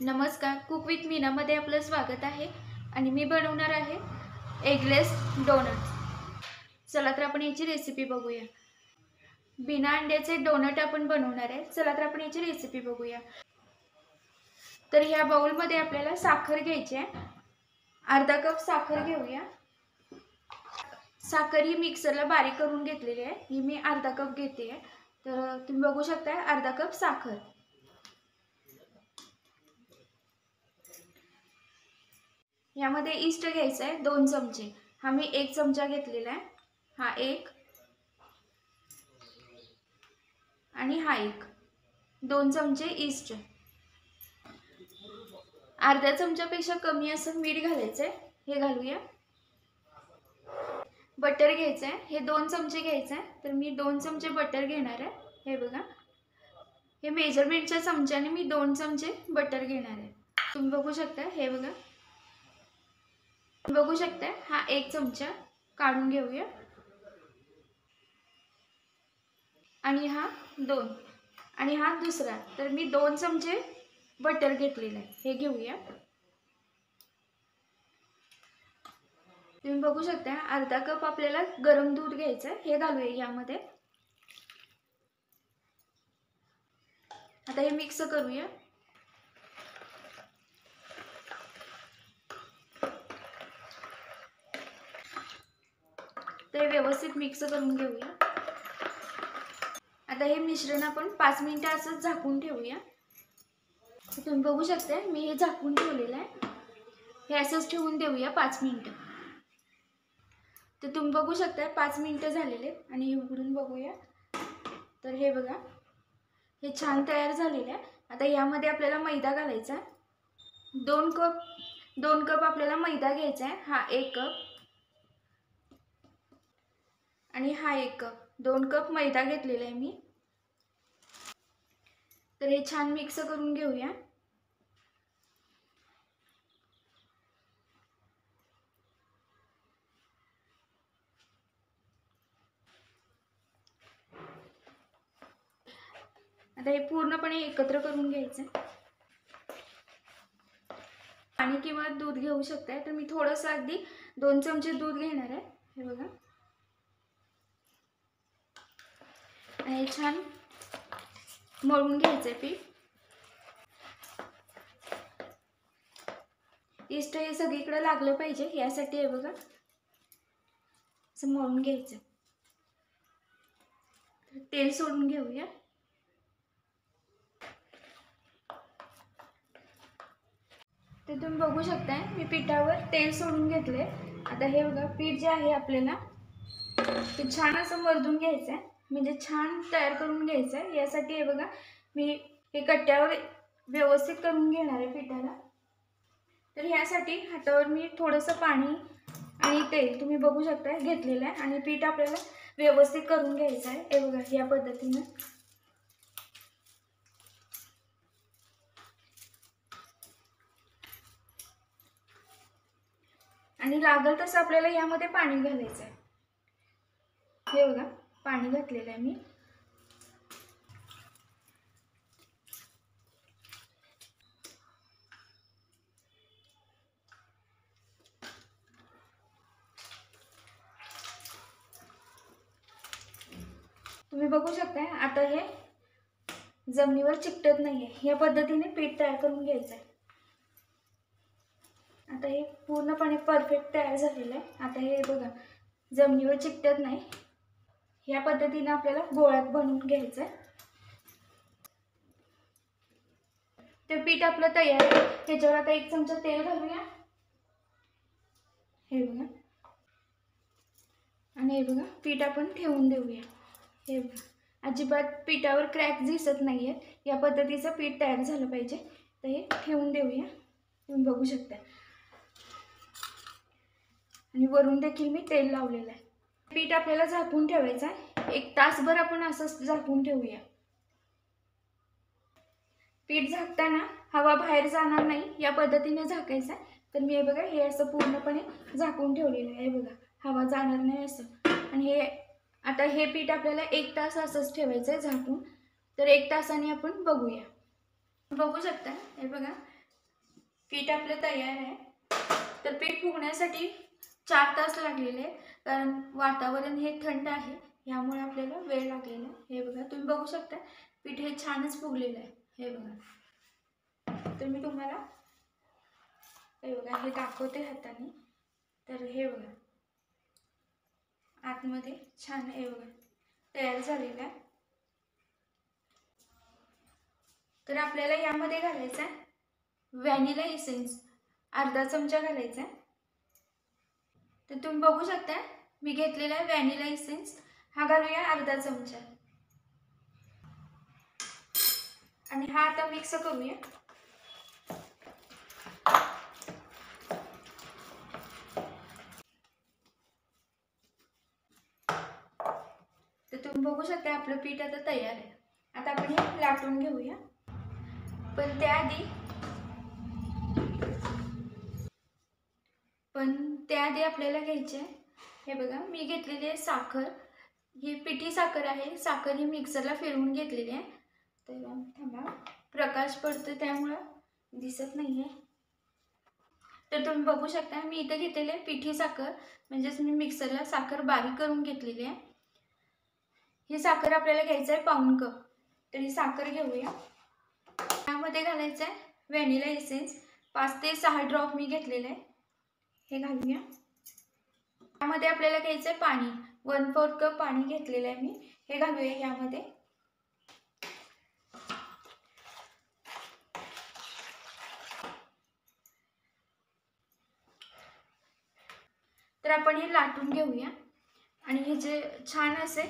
नमस्कार, cook with मीनामध्ये आपलं स्वागत आहे आणि मी बनवणार आहे एगलेस डोनट्स। चला तर आपण याची रेसिपी बघूया। बिना अंड्याचे डोनट आपण बनवणार आहे। चला तर आपण याची रेसिपी बघूया। तर ह्या बाउलमध्ये आपल्याला साखर घ्यायची आहे। अर्धा कप साखर घेऊया। साखर ही मिक्सरला बारीक करून घेतलेली आहे। ही मी अर्धा कप घेते आहे। तर तुम्ही बघू शकता अर्धा कप साखर। यामध्ये ईस्ट घ्यायचा आहे 2 चमचे। हा मी 1 चमचा घेतलेला आहे। हा 1 आणि हा 1, 2 चमचे ईस्ट। अर्धा चमच्यापेक्षा कमी असं मीठ घालायचं आहे, हे घालूया। बटर घ्यायचं आहे, हे 2 चमचे घ्यायचं आहे। तर मी 2 चमचे बटर घेणार आहे। हे बघा, हे मेजरमेंटच्या चमच्याने मी 2 चमचे बटर घेणार आहे। तुम्ही बघू शकता, हे बघा, बघू शकता हा 1 चमचा काढून घेऊया आणि हा 2 आणि हा दुसरा। तर मी 2 चमचे बटर घेतलेला आहे, हे घेऊया। तुम्ही बघू शकता अर्धा कप आपल्याला गरम दूध घ्यायचं आहे, हे घालूया यामध्ये। आता हे मिक्स करूया। ते व्यवस्थित मिक्स करून घेऊया। आता हे मिश्रण आपण 5 मिनिटे असंच झाकून ठेवूया। तुम्ही बघू शकता मी हे झाकून ठेवलेलं आहे, हे असंच ठेवून देऊया 5 मिनिटं। तर तुम्ही बघू शकता 5 मिनिटं झालेले आणि हे उघडून बघूया। तर हे बघा, हे छान तयार झालेलं आहे। आता यामध्ये आपल्याला मैदा घालायचा आहे। 2 कप आपल्याला मैदा घ्यायचा आहे। हा 1 कप आणि हा 1 कप, 2 कप मैदा घेतलेला आहे मी। तर हे छान मिक्स करून घेऊया। आता हे पूर्णपणे एकत्र करून घ्यायचं आहे। पाणी किंवा दूध घेऊ शकताय। तर मी थोडंसं अगदी 2 चमचे दूध घेणार आहे, हे बघा। आणि छान मळून घ्यायचं आहे पीठ। ईस्ट हे सगळीकडे लागलं पाहिजे यासाठी हे बघा असं मळून घ्यायचं। तेल सोडून घेऊया। तर तुम्ही बघू शकता मी पिठावर तेल सोडून घेतले। आता हे बघा, पीठ जे आहे आपल्याला ते छान असं मर्दून घ्यायचं आहे, म्हणजे छान तयार करून घ्यायचं आहे। यासाठी हे बघा मी हे कट्ट्यावर व्यवस्थित करून घेणार आहे पिठाला। तर यासाठी हातावर मी थोडंसं पाणी आणि तेल तुम्ही बघू शकता घेतलेलं आहे आणि पीठ आपल्याला व्यवस्थित करून घ्यायचं आहे। हे बघा या पद्धतीने। आणि लागल तसं आपल्याला यामध्ये पाणी घालायचं आहे। हे बघा पाणी घातलेलं आहे मी। तुम्ही बघू शकता आता हे जमिनीवर चिकटत नाहीये। या पद्धतीने पीठ तयार करून घ्यायचं आहे। आता हे पूर्णपणे परफेक्ट तयार झालेलं आहे। आता हे बघा जमिनीवर चिकटत नाही। या पद्धतीने आपल्याला गोळ्यात बनवून घ्यायचं आहे। ते पीठ आपलं तयार आहे। त्याच्यावर आता 1 चमचा तेल घालूया, हे बघा। आणि हे बघा पीठ आपण ठेवून देऊया। हे बघा अजिबात पिठावर क्रॅक दिसत नाहीये। या पद्धतीचं पीठ तयार झालं पाहिजे। तर हे ठेवून देऊया, तुम्ही बघू शकता। आणि वरून देखील मी तेल लावलेलं आहे। पीठ आपल्याला झाकून ठेवायचं आहे। 1 तासभर आपण असंच झाकून ठेवूया। पीठ झाकताना हवा बाहेर जाणार नाही या पद्धतीने झाकायचं आहे। तर मी हे बघा हे असं पूर्णपणे झाकून ठेवलेलं आहे, हे बघा हवा जाणार नाही असं। आणि हे आता हे पीठ आपल्याला 1 तास असंच ठेवायचं आहे झाकून। तर 1 तासाने आपण बघूया। बघू शकता हे बघा पीठ आपलं तयार आहे. तर पीठ फुगण्यासाठी 4 तास लागलेले आहे, कारण वातावरण हे थंड आहे, यामुळे आपल्याला वेळ लागलेला आहे. हे बघा, तुम्ही बघू शकता पीठ हे छानच फुगलेलं आहे. हे बघा, तर मी तुम्हाला हे बघा हे दाखवते हाताने. तर हे बघा आतमध्ये छान हे बघा तयार झालेलं आहे. तर आपल्याला यामध्ये घालायचा आहे व्हॅनिला इसेन्स, अर्धा चमचा घालायचा आहे. तर तुम्ही बघू शकता मी घेतलेला आहे व्हॅनिला इसेन्स, हा घालूया अर्धा चमचा आणि हा आता मिक्स करूया. तर तुम्ही बघू शकता आपलं पीठ आता तयार आहे. आता आपण हे लाटून घेऊया. पण त्याआधी आपल्याला घ्यायचे हे बघा, मी घेतलेली आहे साखर. ही पिठी साखर आहे. साखर ही मिक्सरला फिरवून घेतलेली आहे. तर थांबा, प्रकाश पडतो त्यामुळं दिसत नाही आहे. तर तुम्ही बघू शकता मी इथे घेतलेली आहे पिठी साखर, म्हणजेच मी मिक्सरला साखर बारीक करून घेतलेली आहे. ही साखर आपल्याला घ्यायचं आहे पाऊण कप. तर ही साखर घेऊया. त्यामध्ये घालायचं आहे व्हॅनिला इसेन्स, 5 ते 6 ड्रॉप मी घेतलेले आहे. हे घालूया. यामध्ये आपल्याला घ्यायचं आहे पाणी, 1/4 कप पाणी घेतलेलं आहे मी. हे घालूया यामध्ये. तर आपण हे लाटून घेऊया आणि हे जे छान असे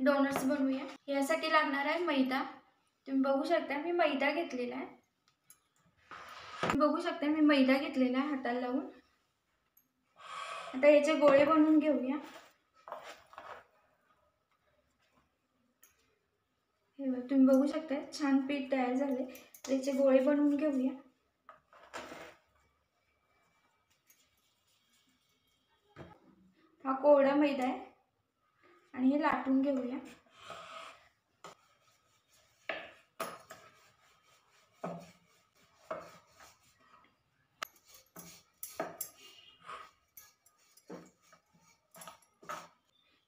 डोनट्स बनवूया. यासाठी लागणार आहे मैदा. तुम्ही बघू शकता मी मैदा घेतलेला आहे. बघू शकता मी मैदा घेतलेला आहे हाताला लावून. आता याचे गोळे बनवून घेऊया. हे बघा, तुम्ही बघू शकता छान पीठ तयार झाले. याचे गोळे बनवून घेऊया. हा कोरडा मैदा आहे आणि हे लाटून घेऊया.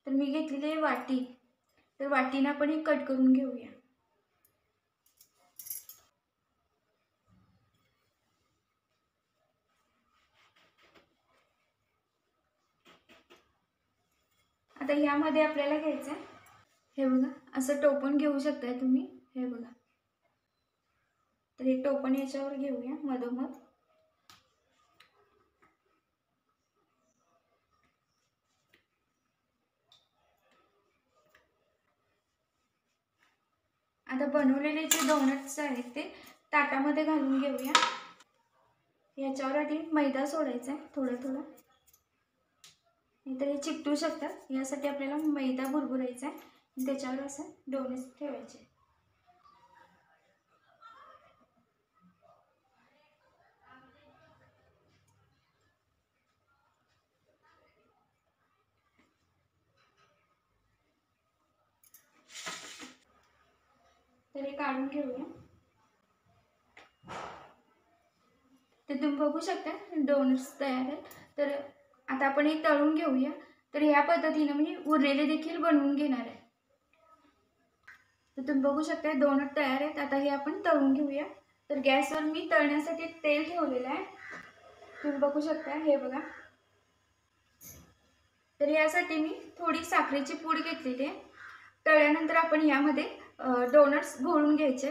तर मी घेतलेली आहे वाटी. तर वाटीने आपण हे कट करून घेऊया. आता यामध्ये आपल्याला घ्यायचं आहे हे बघा, असं टोपण घेऊ शकताय तुम्ही. हे बघा, तर हे टोपण याच्यावर घेऊया मधोमध. आता बनवलेले जे डोनट्स आहेत ते ताटामध्ये घालून घेऊया. याच्यावर आधी मैदा सोडायचा आहे थोडं थोडं, नाहीतर हे चिकटू शकतात. यासाठी आपल्याला मैदा भुरभुरायचा आहे, त्याच्यावर असं डोनट्स ठेवायचे. तर हे काढून घेऊया. तर तुम्ही बघू शकता डोनट्स तयार आहेत. तर आता आपण हे तळून घेऊया. तर ह्या पद्धतीने मी उरलेले देखील बनवून घेणार आहे. तर तुम्ही बघू शकता डोनट तयार आहेत. आता हे आपण तळून घेऊया. तर गॅसवर मी तळण्यासाठी तेल ठेवलेलं आहे. तुम्ही बघू शकता हे बघा. तर यासाठी मी थोडी साखरेची पूड घेतलेली आहे. तळल्यानंतर आपण यामध्ये डोनट्स घोळून घ्यायचे.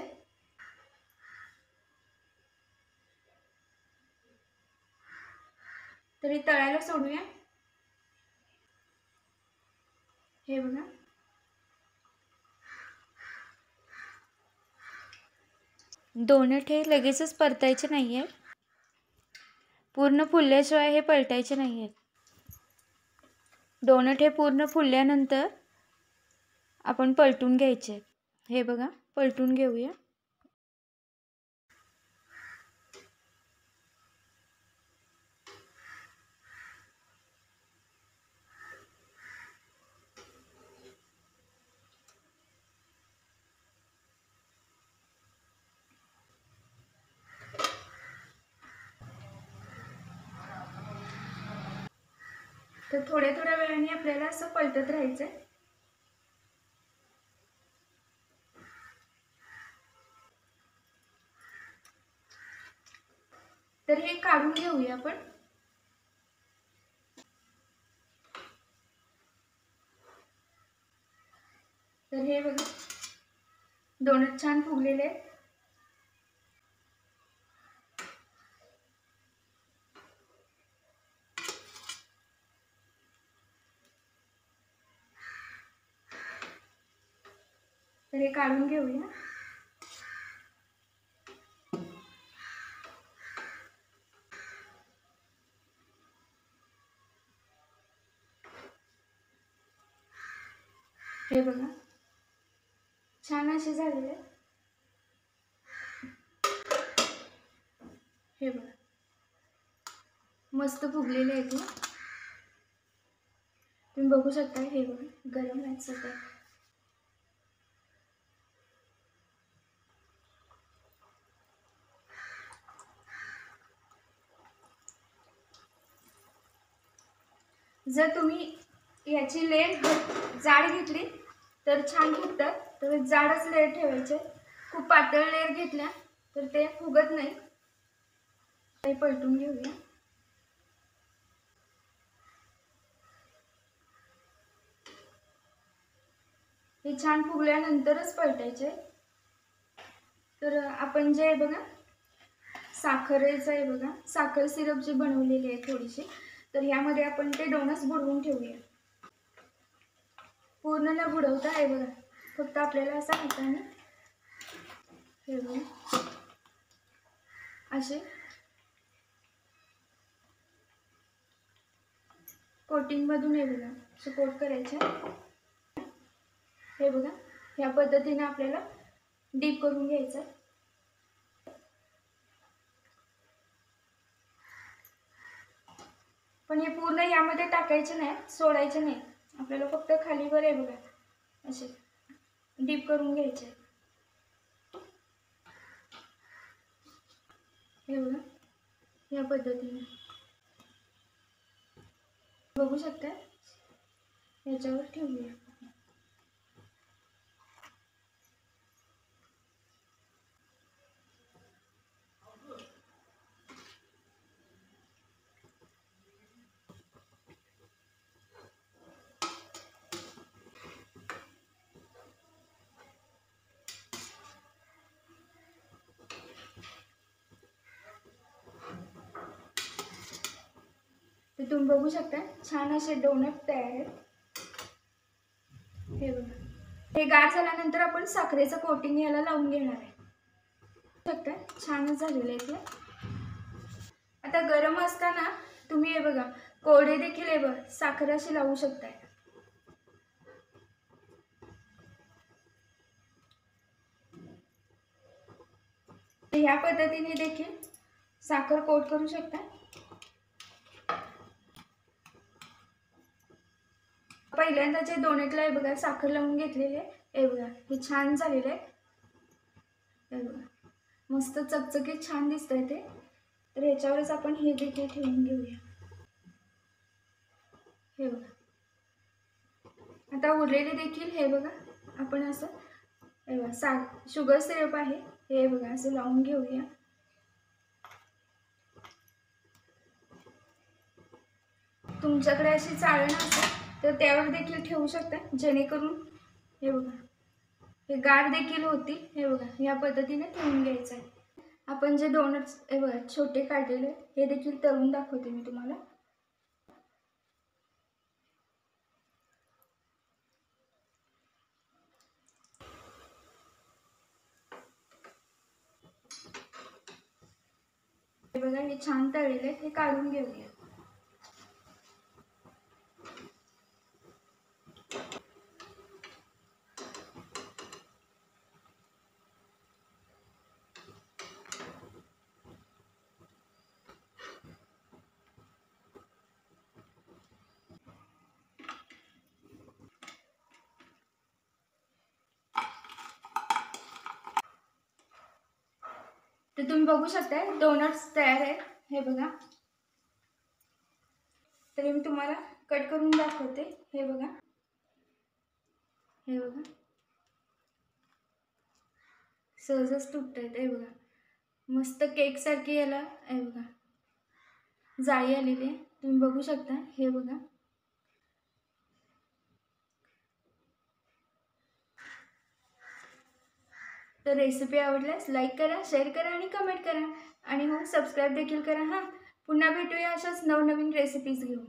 तर हे तळायला सोडूया. हे बघा, डोनट हे लगेचच परतायचे नाही आहेत. पूर्ण फुलल्याशिवाय हे पलटायचे नाही आहेत. डोनट हे पूर्ण फुलल्यानंतर आपण पलटून घ्यायचे. हे बघा, पलटून घेऊया. तर थोड्या थोड्या वेळाने आपल्याला असं पलटत राहायचंय. तर हे काढून घेऊया आपण. तर हे बघा डोनट छान फुगलेले आहेत. तर हे काढून घेऊया. हे बघा छान असे झालेले. हे बघा मस्त फुगलेले आहेत. तुम्ही बघू शकता. हे बघा गरम आहेत सध्या. जर तुम्ही याची लेयर जाड घेतली तर छान फुगतात. तर जाडच लेयर ठेवायचे. खूप पातळ लेयर घेतल्या तर ते फुगत नाही. ते पलटून घेऊया. हे छान फुगल्यानंतरच पलटायचे. तर आपण जे बघा साखरेचं आहे बघा, साखर सिरप जे बनवलेले आहे थोडीशी, तर ह्यामध्ये आपण ते डोनट्स बुडवून ठेवूया. पूर्ण न बुडवता आहे बघा, फक्त आपल्याला असं हाताने हे बघा असे कोटिंग मधून हे बघा असं कोट करायचं. हे बघा ह्या पद्धतीने आपल्याला डीप करून घ्यायचं. पण हे पूर्ण यामध्ये टाकायचे नाही, सोडायचे नाही. आपल्याला फक्त खालीवर आहे बघा असे डीप करून घ्यायचे. हे बघा या पद्धतीने बघू शकता. याच्यावर ठेवूया. तर तुम्ही बघू शकता छान असे डोनट तयार आहेत. हे बघा हे गार झाल्यानंतर आपण साखरेचं कोटिंग याला लावून घेणार आहे. शकता छानच झालेले आहे ते. आता गरम असताना तुम्ही हे बघा कोरडे देखील हे बघा साखर अशी लावू शकताय. ह्या पद्धतीने देखील साखर कोट करू शकता. पहिल्यांदा जे डोनटला आहे बघा साखर लावून घेतलेले आहे बघा, हे छान झालेले आहे. हे बघा मस्त चकचकीत छान दिसतंय ते. तर ह्याच्यावरच आपण हे देखील ठेवून घेऊया. हे बघा आता उरलेले देखील हे बघा आपण असं हे बघा शुगर सिरप आहे हे बघा असं लावून घेऊया. तुमच्याकडे अशी चाळण असेल तर त्यावर देखील ठेवू शकता, जेणेकरून हे बघा हे गार देखील होतील. हे बघा या पद्धतीने ठेवून घ्यायचं आहे. आपण जे डोनट्स हे बघा छोटे काढलेले हे देखील तळून दाखवते मी तुम्हाला. हे बघा हे छान तळलेले हे काढून घेऊया. तर तुम्ही बघू शकता डोनट्स तयार आहेत. हे बघा तर मी तुम्हाला कट करून दाखवते. हे बघा, हे बघा, सहजच तुटत आहे. बघा, मस्त केक सारखी याला हे बघा जाळी आलेली आहे, तुम्ही बघू शकता. हे बघा, तर रेसिपी आवडल्यास लाईक करा, शेअर करा आणि कमेंट करा आणि हो सबस्क्राईब देखील करा. हां, पुन्हा भेटूया अशाच नवनवीन रेसिपीज घेऊन.